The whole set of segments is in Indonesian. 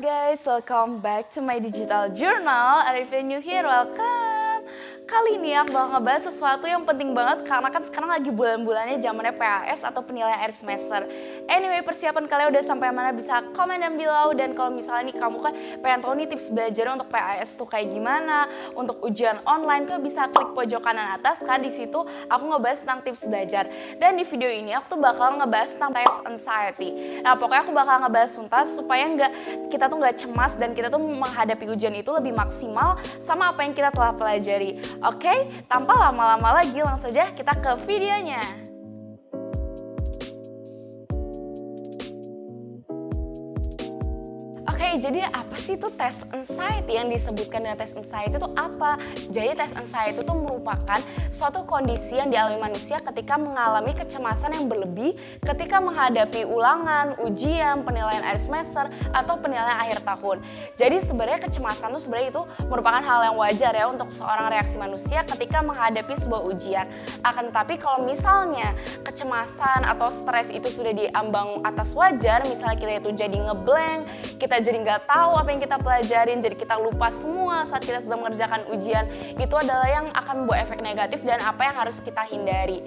guys, welcome back to my digital journal. If you're new here, welcome. Kali ini aku bakal ngebahas sesuatu yang penting banget karena kan sekarang lagi bulan-bulannya zamannya PAS atau penilaian akhir semester. Anyway, persiapan kalian udah sampai mana bisa komen down below, dan kalau misalnya nih kamu kan pengen tahu nih tips belajar untuk PAS tuh kayak gimana, untuk ujian online tuh bisa klik pojok kanan atas kan, di situ aku ngebahas tentang tips belajar. Dan di video ini aku tuh bakal ngebahas tentang test anxiety. Nah, pokoknya aku bakal ngebahas tuntas supaya kita tuh nggak cemas dan kita tuh menghadapi ujian itu lebih maksimal sama apa yang kita telah pelajari. Oke, tanpa lama-lama lagi langsung saja kita ke videonya. Oke, jadi apa sih itu tes anxiety? Yang disebutkan dengan tes anxiety itu apa? Jadi tes anxiety itu merupakan suatu kondisi yang dialami manusia ketika mengalami kecemasan yang berlebih ketika menghadapi ulangan, ujian, penilaian akhir semester, atau penilaian akhir tahun. Jadi sebenarnya kecemasan itu sebenarnya itu merupakan hal yang wajar ya untuk seorang reaksi manusia ketika menghadapi sebuah ujian. Akan tetapi kalau misalnya kecemasan atau stres itu sudah di ambang atas wajar, misalnya kita itu jadi ngeblank, kita jadi nggak tahu apa yang kita pelajarin, jadi kita lupa semua saat kita sedang mengerjakan ujian, itu adalah yang akan membawa efek negatif dan apa yang harus kita hindari.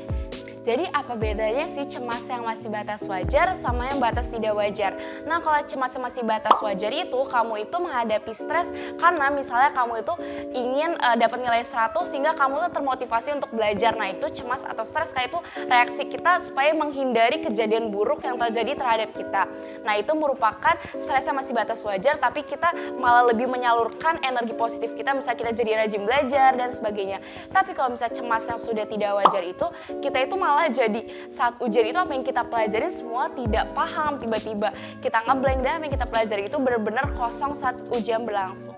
Jadi apa bedanya sih cemas yang masih batas wajar sama yang batas tidak wajar? Nah, kalau cemas yang masih batas wajar itu kamu itu menghadapi stres karena misalnya kamu itu ingin dapat nilai 100 sehingga kamu tuh termotivasi untuk belajar. Nah, itu cemas atau stres kayak itu reaksi kita supaya menghindari kejadian buruk yang terjadi terhadap kita. Nah, itu merupakan stres yang masih batas wajar, tapi kita malah lebih menyalurkan energi positif kita, misalnya kita jadi rajin belajar dan sebagainya. Tapi kalau misalnya cemas yang sudah tidak wajar itu, kita itu malah jadi saat ujian itu apa yang kita pelajarin semua tidak paham, tiba-tiba kita ngeblank dan apa yang kita pelajari itu benar-benar kosong saat ujian berlangsung.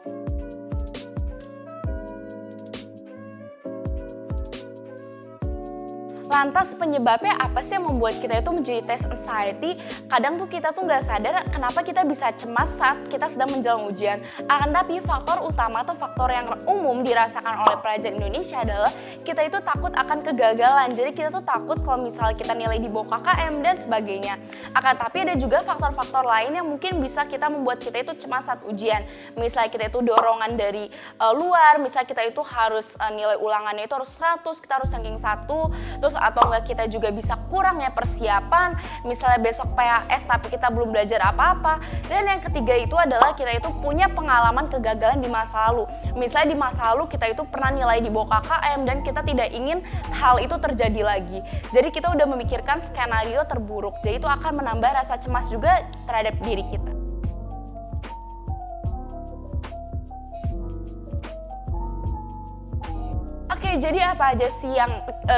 Lantas penyebabnya apa sih yang membuat kita itu menjadi tes anxiety? Kadang tuh kita tuh nggak sadar kenapa kita bisa cemas saat kita sedang menjalani ujian. Akan tapi faktor utama atau faktor yang umum dirasakan oleh pelajar Indonesia adalah kita itu takut akan kegagalan. Jadi kita tuh takut kalau misalnya kita nilai di bawah KKM dan sebagainya. Akan tapi ada juga faktor-faktor lain yang mungkin bisa kita membuat kita itu cemas saat ujian. Misalnya kita itu dorongan dari luar, misalnya kita itu harus nilai ulangannya itu harus 100, kita harus ranking 1, terus atau enggak kita juga bisa kurang ya persiapan, misalnya besok PAS tapi kita belum belajar apa-apa. Dan yang ketiga itu adalah kita itu punya pengalaman kegagalan di masa lalu. Misalnya di masa lalu kita itu pernah nilai di bawah KKM dan kita tidak ingin hal itu terjadi lagi. Jadi kita udah memikirkan skenario terburuk. Jadi itu akan menambah rasa cemas juga terhadap diri kita. Oke, jadi apa aja sih yang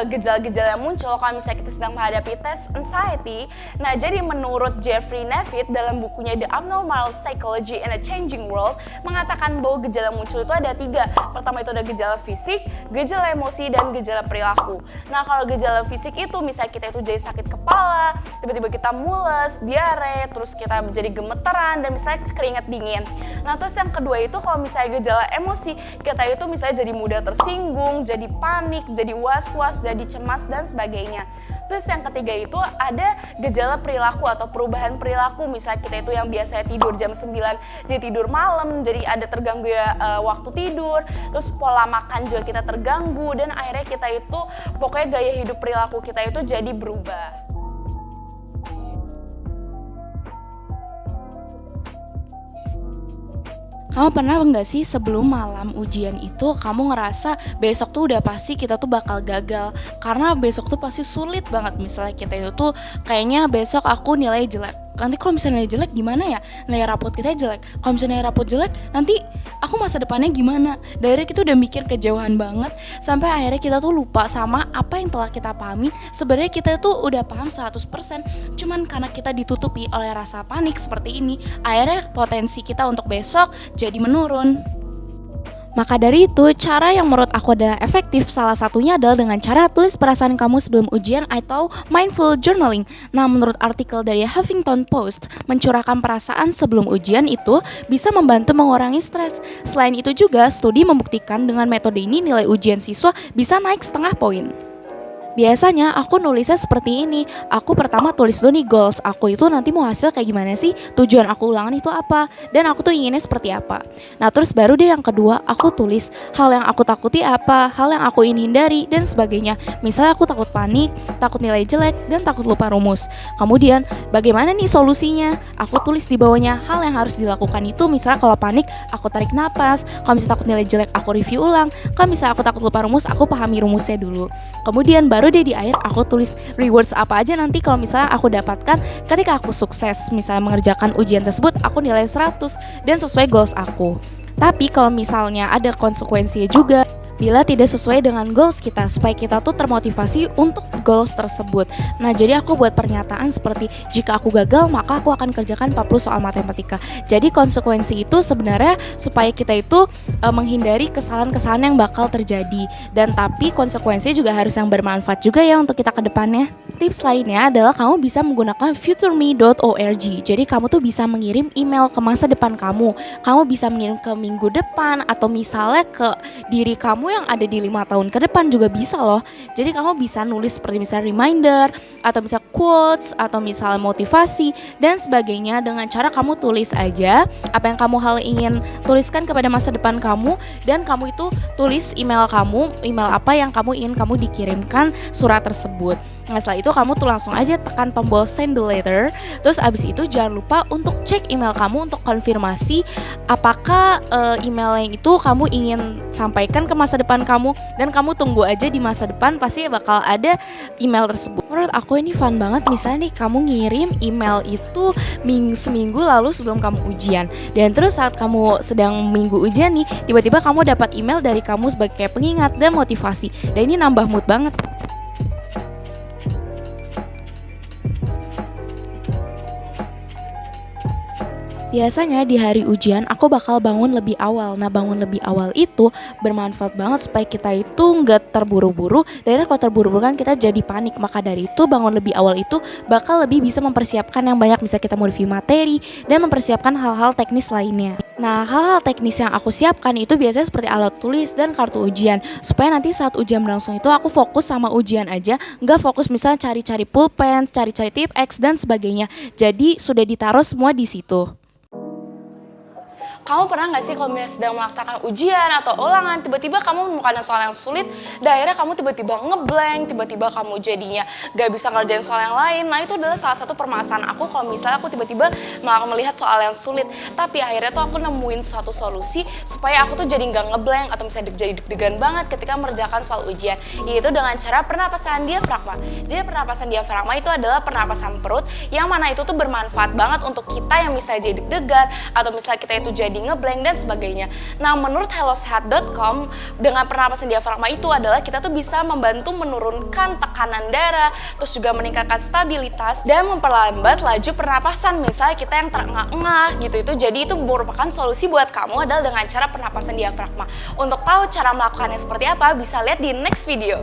gejala-gejala yang muncul kalau misalnya kita sedang menghadapi tes anxiety? Nah, jadi menurut Jeffrey Nevitt dalam bukunya The Abnormal Psychology in a Changing World mengatakan bahwa gejala muncul itu ada 3. Pertama itu ada gejala fisik, gejala emosi, dan gejala perilaku. Nah, kalau gejala fisik itu misalnya kita itu jadi sakit kepala, tiba-tiba kita mules, diare, terus kita menjadi gemeteran, dan misalnya keringat dingin. Nah, terus yang kedua itu kalau misalnya gejala emosi, kita itu misalnya jadi mudah tersinggung, jadi panik, jadi was-was, jadi cemas, dan sebagainya. Terus yang ketiga itu ada gejala perilaku atau perubahan perilaku. Misalnya kita itu yang biasanya tidur jam 9 jadi tidur malam, jadi ada terganggu ya waktu tidur. Terus pola makan juga kita terganggu, dan akhirnya kita itu pokoknya gaya hidup perilaku kita itu jadi berubah. Kamu pernah nggak sih sebelum malam ujian itu kamu ngerasa besok tuh udah pasti kita tuh bakal gagal karena besok tuh pasti sulit banget, misalnya kita itu tuh kayaknya besok aku nilai jelek. Nanti kalau misalnya nilai jelek gimana ya? Nilai rapot kita jelek. Kalau misalnya nilai rapot jelek, nanti aku masa depannya gimana? Dari kita udah mikir kejauhan banget sampai akhirnya kita tuh lupa sama apa yang telah kita pahami. Sebenarnya kita tuh udah paham 100%, cuman karena kita ditutupi oleh rasa panik seperti ini, akhirnya potensi kita untuk besok jadi menurun. Maka dari itu, cara yang menurut aku adalah efektif salah satunya adalah dengan cara tulis perasaan kamu sebelum ujian atau mindful journaling. Nah, menurut artikel dari Huffington Post, mencurahkan perasaan sebelum ujian itu bisa membantu mengurangi stres. Selain itu juga, studi membuktikan dengan metode ini nilai ujian siswa bisa naik 0,5 poin. Biasanya aku nulisnya seperti ini. Aku pertama tulis dulu nih goals aku itu nanti mau hasil kayak gimana sih? Tujuan aku ulangan itu apa? Dan aku tuh inginnya seperti apa? Nah, terus baru deh yang kedua aku tulis hal yang aku takuti apa, hal yang aku ingin hindari dan sebagainya. Misalnya aku takut panik, takut nilai jelek, dan takut lupa rumus. Kemudian bagaimana nih solusinya? Aku tulis di bawahnya hal yang harus dilakukan itu misalnya kalau panik aku tarik napas, kalau misalnya takut nilai jelek aku review ulang, kalau misalnya aku takut lupa rumus aku pahami rumusnya dulu. Kemudian baru deh di akhir aku tulis rewards apa aja nanti kalau misalnya aku dapatkan ketika aku sukses misalnya mengerjakan ujian tersebut aku nilai 100 dan sesuai goals aku. Tapi kalau misalnya ada konsekuensinya juga bila tidak sesuai dengan goals kita supaya kita tuh termotivasi untuk goals tersebut. Nah, jadi aku buat pernyataan seperti jika aku gagal maka aku akan kerjakan 40 soal matematika. Jadi konsekuensi itu sebenarnya supaya kita itu menghindari kesalahan-kesalahan yang bakal terjadi, dan tapi konsekuensinya juga harus yang bermanfaat juga ya untuk kita ke depannya. Tips lainnya adalah kamu bisa menggunakan futureme.org. Jadi kamu tuh bisa mengirim email ke masa depan kamu. Kamu bisa mengirim ke minggu depan atau misalnya ke diri kamu yang ada di 5 tahun ke depan juga bisa loh. Jadi kamu bisa nulis seperti misalnya reminder atau misalnya quotes atau misalnya motivasi dan sebagainya dengan cara kamu tulis aja apa yang kamu ingin tuliskan kepada masa depan kamu, dan kamu itu tulis email kamu, email apa yang kamu ingin kamu dikirimkan surat tersebut. Nah, setelah itu kamu tuh langsung aja tekan tombol send the letter. Terus abis itu jangan lupa untuk cek email kamu untuk konfirmasi apakah email yang itu kamu ingin sampaikan ke masa depan kamu, dan kamu tunggu aja di masa depan pasti bakal ada email tersebut. Menurut aku ini fun banget misalnya nih kamu ngirim email itu seminggu lalu sebelum kamu ujian, dan terus saat kamu sedang minggu ujian nih tiba-tiba kamu dapat email dari kamu sebagai kayak pengingat dan motivasi, dan ini nambah mood banget. Biasanya di hari ujian aku bakal bangun lebih awal. Nah, bangun lebih awal itu bermanfaat banget supaya kita itu nggak terburu-buru. Dan kalau terburu-buru kan kita jadi panik. Maka dari itu bangun lebih awal itu bakal lebih bisa mempersiapkan yang banyak. Misalnya kita mau review materi dan mempersiapkan hal-hal teknis lainnya. Nah, hal-hal teknis yang aku siapkan itu biasanya seperti alat tulis dan kartu ujian. Supaya nanti saat ujian berlangsung itu aku fokus sama ujian aja, nggak fokus misalnya cari-cari pulpen, cari-cari tip X dan sebagainya. Jadi sudah ditaruh semua di situ. Kamu pernah gak sih kalau misalnya sedang melaksanakan ujian atau ulangan, tiba-tiba kamu menemukan soal yang sulit, dan akhirnya kamu tiba-tiba ngeblank, tiba-tiba kamu jadinya gak bisa ngerjain soal yang lain. Nah, itu adalah salah satu permasalahan aku kalau misalnya aku tiba-tiba melihat soal yang sulit, tapi akhirnya tuh aku nemuin suatu solusi supaya aku tuh jadi gak ngeblank atau misalnya jadi deg-degan banget ketika mengerjakan soal ujian, yaitu dengan cara pernapasan diafragma. Jadi pernapasan diafragma itu adalah pernapasan perut yang mana itu tuh bermanfaat banget untuk kita yang misalnya jadi deg-degan atau misalnya kita itu jadi ngeblank dan sebagainya. Nah, menurut hellosehat.com, dengan pernapasan diafragma itu adalah kita tuh bisa membantu menurunkan tekanan darah, terus juga meningkatkan stabilitas dan memperlambat laju pernapasan. Misalnya kita yang terengah-engah gitu itu, jadi itu merupakan solusi buat kamu adalah dengan cara pernapasan diafragma. Untuk tahu cara melakukannya seperti apa, bisa lihat di next video.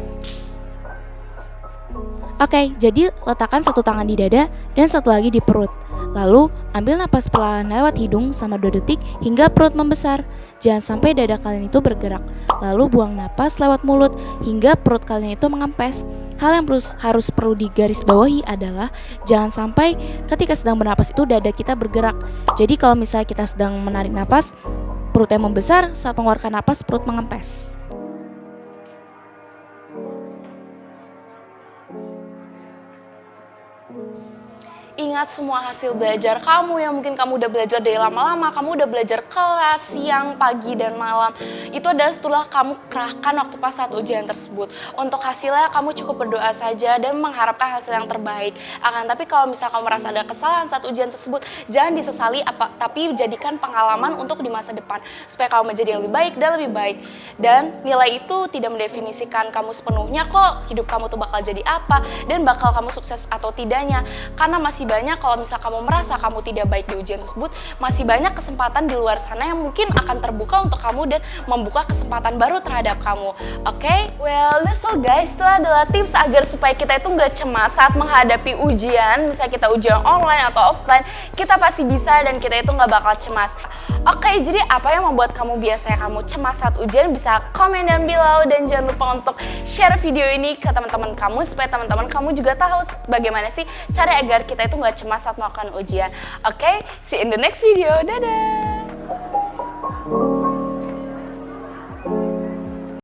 Oke, jadi letakkan satu tangan di dada dan satu lagi di perut. Lalu, ambil napas perlahan lewat hidung selama 2 detik hingga perut membesar. Jangan sampai dada kalian itu bergerak. Lalu buang napas lewat mulut hingga perut kalian itu mengempes. Hal yang harus perlu digarisbawahi adalah jangan sampai ketika sedang bernapas itu dada kita bergerak. Jadi kalau misalnya kita sedang menarik napas, perutnya membesar, saat mengeluarkan napas perut mengempes. Ingat semua hasil belajar kamu yang mungkin kamu udah belajar dari lama-lama, kamu udah belajar kelas, siang, pagi, dan malam. Itu adalah setelah kamu kerahkan waktu pas saat ujian tersebut. Untuk hasilnya kamu cukup berdoa saja dan mengharapkan hasil yang terbaik. Akan tapi kalau misalnya kamu merasa ada kesalahan saat ujian tersebut, jangan disesali tapi jadikan pengalaman untuk di masa depan. Supaya kamu menjadi lebih baik dan lebih baik. Dan nilai itu tidak mendefinisikan kamu sepenuhnya kok hidup kamu tuh bakal jadi apa dan bakal kamu sukses atau tidaknya. Karena masih banyak kalau misal kamu merasa kamu tidak baik di ujian tersebut, masih banyak kesempatan di luar sana yang mungkin akan terbuka untuk kamu dan membuka kesempatan baru terhadap kamu. Oke? Well, that's all guys. Itu adalah tips agar supaya kita itu nggak cemas saat menghadapi ujian. Misalnya kita ujian online atau offline, kita pasti bisa dan kita itu nggak bakal cemas. Oke, jadi apa yang membuat kamu biasanya kamu cemas saat ujian? Bisa komen down below dan jangan lupa untuk share video ini ke teman-teman kamu supaya teman-teman kamu juga tahu bagaimana sih cara agar kita itu nggak cemas saat melakukan ujian. Oke, see you in the next video. Dadah!